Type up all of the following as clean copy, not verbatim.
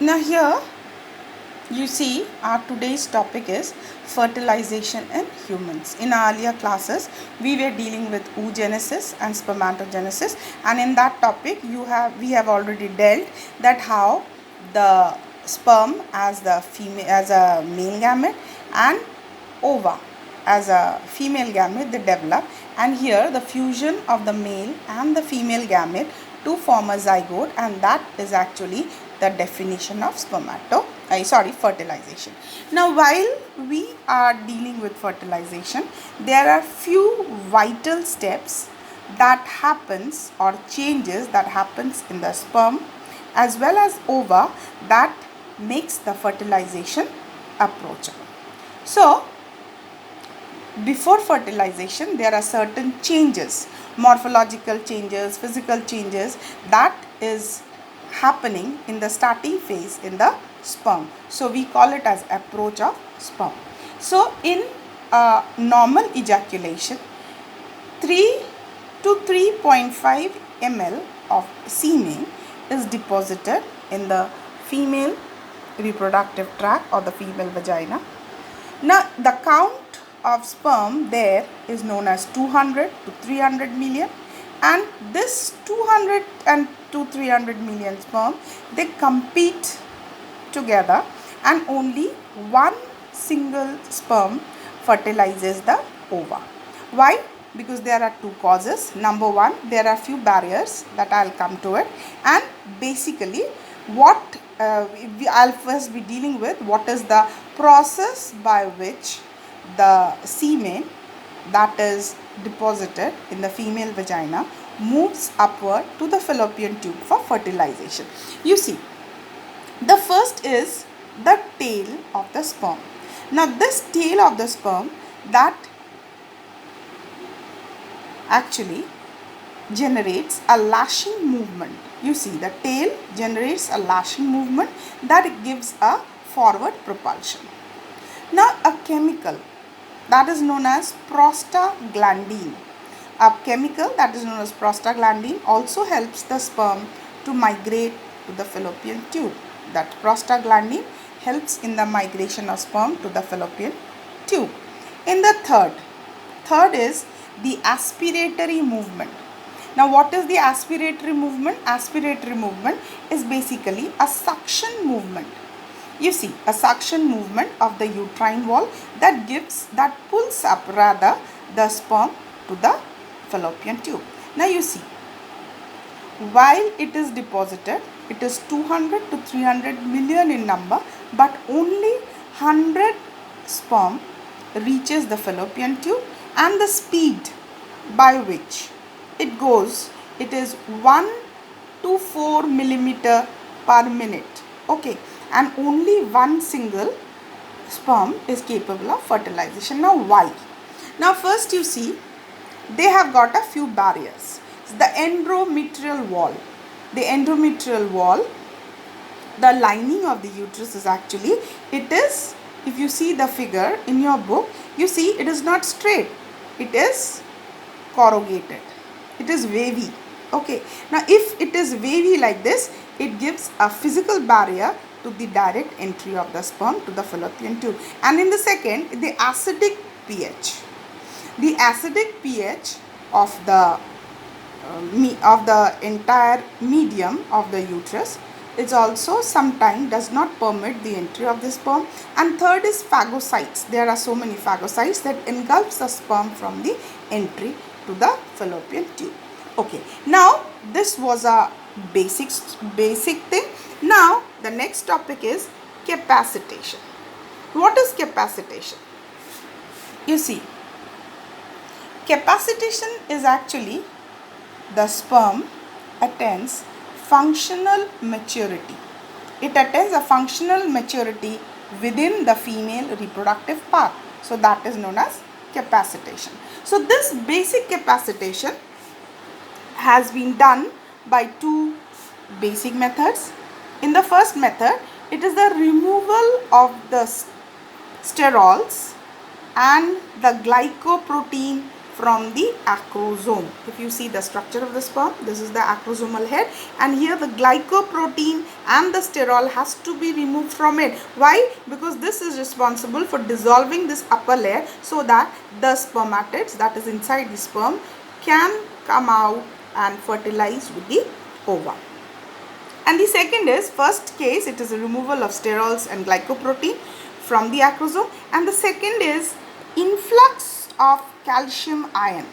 Now here you see our today's topic is fertilization in humans. In our earlier classes we were dealing with oogenesis and spermatogenesis, and in that topic we have already dealt that how the sperm as the female as a male gamete and ova as a female gamete they develop, and here the fusion of the male and the female gamete to form a zygote, and that is actually the definition of fertilization. Now while we are dealing with fertilization, there are few vital steps that happens or changes that happens in the sperm as well as ova that makes the fertilization approachable. So before fertilization there are certain changes, morphological changes, physical changes that is happening in the starting phase in the sperm. So we call it as approach of sperm. So in normal ejaculation, 3 to 3.5 ml of semen is deposited in the female reproductive tract or the female vagina. Now the count of sperm there is known as 200 to 300 million, and this 200 and to 300 million sperm they compete together, and only one single sperm fertilizes the ova. Why? Because there are two causes. Number one, there are few barriers that I'll come to it, and basically what I'll first be dealing with what is the process by which the semen that is deposited in the female vagina moves upward to the fallopian tube for fertilization. You see, the first is the tail of the sperm. Now this tail of the sperm that actually generates a lashing movement. You see, the tail generates a lashing movement that gives a forward propulsion. Now a chemical that is known as prostaglandin. A chemical that is known as prostaglandin also helps the sperm to migrate to the fallopian tube. That prostaglandin helps in the migration of sperm to the fallopian tube. In the third is the aspiratory movement. Now what is the aspiratory movement? Aspiratory movement is basically a suction movement. You see, a suction movement of the uterine wall that pulls up rather the sperm to the fallopian tube. Now you see, while it is deposited, it is 200 to 300 million in number, but only 100 sperm reaches the fallopian tube, and the speed by which it goes, it is 1 to 4 millimeter per minute. Okay, and only one single sperm is capable of fertilization. Now why? Now first you see, they have got a few barriers. The endometrial wall. The endometrial wall, the lining of the uterus is actually, it is, if you see the figure in your book, you see it is not straight. It is corrugated. It is wavy. Okay. Now if it is wavy like this, it gives a physical barrier to the direct entry of the sperm to the fallopian tube. And in the second, the acidic pH. The acidic pH of the entire medium of the uterus is also sometimes does not permit the entry of the sperm. And third is phagocytes. There are so many phagocytes that engulfs the sperm from the entry to the fallopian tube. Okay, now this was a basic thing. Now the next topic is capacitation. What is capacitation? You see, capacitation is actually the sperm attains functional maturity. It attains a functional maturity within the female reproductive part. So that is known as capacitation. So this basic capacitation has been done by two basic methods. In the first method, it is the removal of the sterols and the glycoprotein from the acrosome. If you see the structure of the sperm, this is the acrosomal head, and here the glycoprotein and the sterol has to be removed from it. Why? Because this is responsible for dissolving this upper layer so that the spermatids that is inside the sperm can come out and fertilize with the ova. And the second is, first case, it is a removal of sterols and glycoprotein from the acrosome, and the second is influx of calcium ion.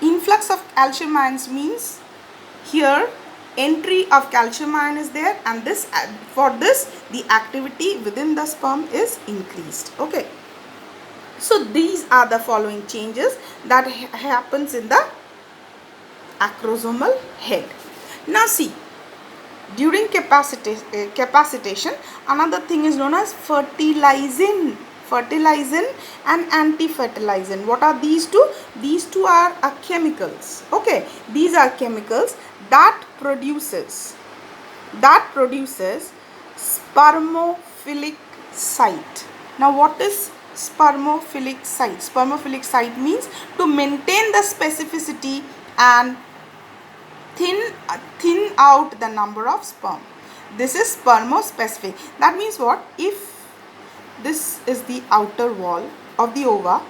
Influx of calcium ions means here entry of calcium ion is there, and this for this the activity within the sperm is increased. Okay, so these are the following changes that happens in the acrosomal head. Now see, during capacitation, another thing is known as fertilizin and anti-fertilizin. What are these two? These two are chemicals. Okay, these are chemicals that produces spermophilic site. Now what is spermophilic site? Spermophilic site means to maintain the specificity and thin out the number of sperm. This is spermospecific. That means what? If this is the outer wall of the ova,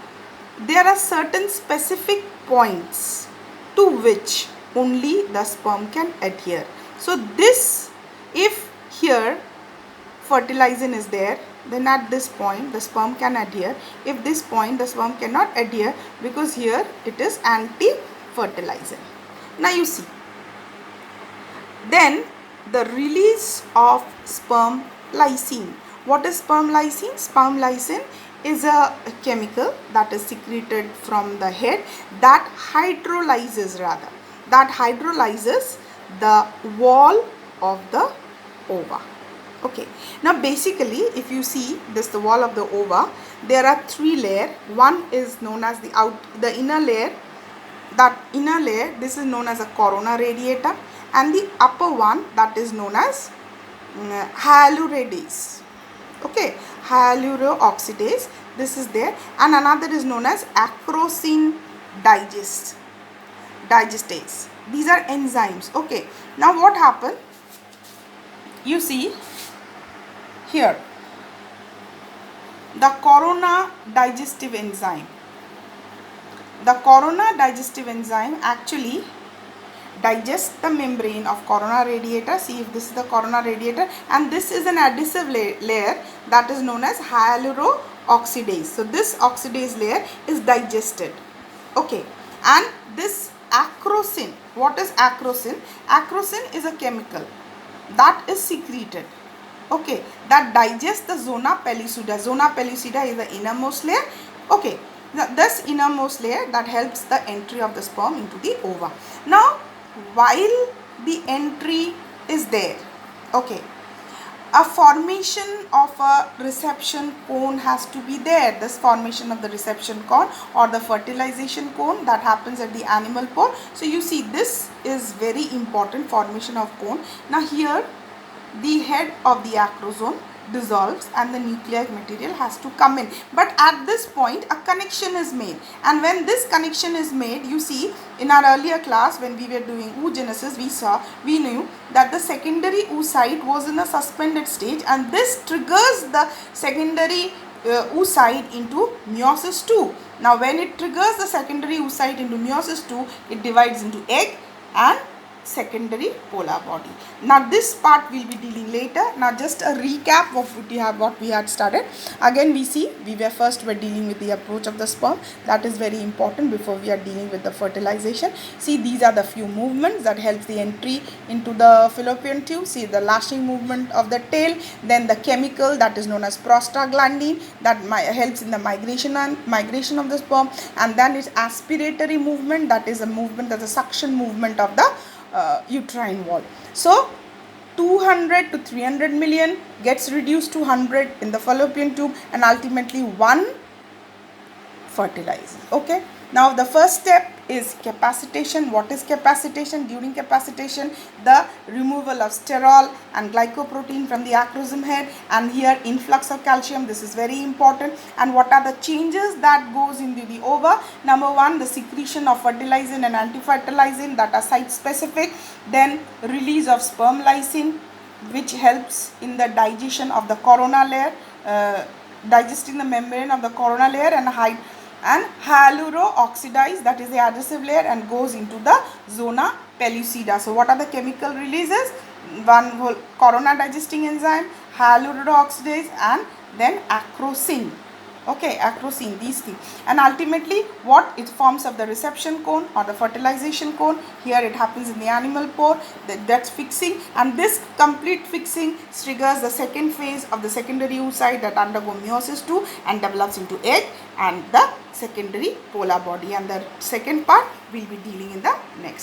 there are certain specific points to which only the sperm can adhere. So this, if here fertilizin is there, then at this point the sperm can adhere. If this point the sperm cannot adhere, because here it is anti-fertilizin. Now you see, then the release of sperm lysine. What is sperm lysine? Sperm lysine is a chemical that is secreted from the head that hydrolyzes the wall of the ova. Okay, now basically if you see this, the wall of the ova, there are three layers. One is known as the inner layer. That inner layer, this is known as a corona radiata, and the upper one, that is known as hyaluronidase. Okay, hyalurooxidase, this is there, and another is known as acrosine digestase. These are enzymes. Okay, now what happened? You see here the corona digestive enzyme. The corona digestive enzyme actually digests the membrane of corona radiata. See, if this is the corona radiata, and this is an adhesive layer that is known as hyalurooxidase. So this oxidase layer is digested. Okay, and this acrosine, what is acrosine? Acrosine is a chemical that is secreted, okay, that digests the zona pellucida. Zona pellucida is the innermost layer. Okay, this innermost layer that helps the entry of the sperm into the ova. Now while the entry is there, okay, a formation of a reception cone has to be there. This formation of the reception cone or the fertilization cone that happens at the animal pole. So you see, this is very important, formation of cone. Now here the head of the acrosome dissolves and the nucleic material has to come in, but at this point a connection is made, and when this connection is made, you see, in our earlier class when we were doing oogenesis, we knew that the secondary oocyte was in a suspended stage, and this triggers the secondary oocyte into meiosis II. Now when it triggers the secondary oocyte into meiosis II, it divides into egg and secondary polar body. Now this part we will be dealing later. Now just a recap of what we had started. Again we see, we were dealing with the approach of the sperm. That is very important before we are dealing with the fertilization. See, these are the few movements that helps the entry into the fallopian tube. See, the lashing movement of the tail, then the chemical that is known as prostaglandin that helps in the migration of the sperm, and then its aspiratory movement, that is a movement, that's a suction movement of the uterine wall. So 200 to 300 million gets reduced to 100 in the fallopian tube, and ultimately 1 fertilizes. Okay, Now the first step is capacitation. What is capacitation? During capacitation, the removal of sterol and glycoprotein from the acrosome head, and here influx of calcium. This is very important. And what are the changes that goes into the ova? Number one, the secretion of fertilizin and antifertilizin that are site specific. Then release of sperm lysine, which helps in the digestion of the corona layer, digesting the membrane of the corona layer, and hyalurooxidase, that is the adhesive layer, and goes into the zona pellucida. So what are the chemical releases? One whole corona digesting enzyme, hyalurooxidase, and then acrosine. Okay, acrosine, these things. And ultimately what it forms of the reception cone or the fertilization cone. Here it happens in the animal pore, that's fixing, and this complete fixing triggers the second phase of the secondary oocyte that undergo meiosis 2 and develops into egg and the secondary polar body, and the second part we'll be dealing in the next.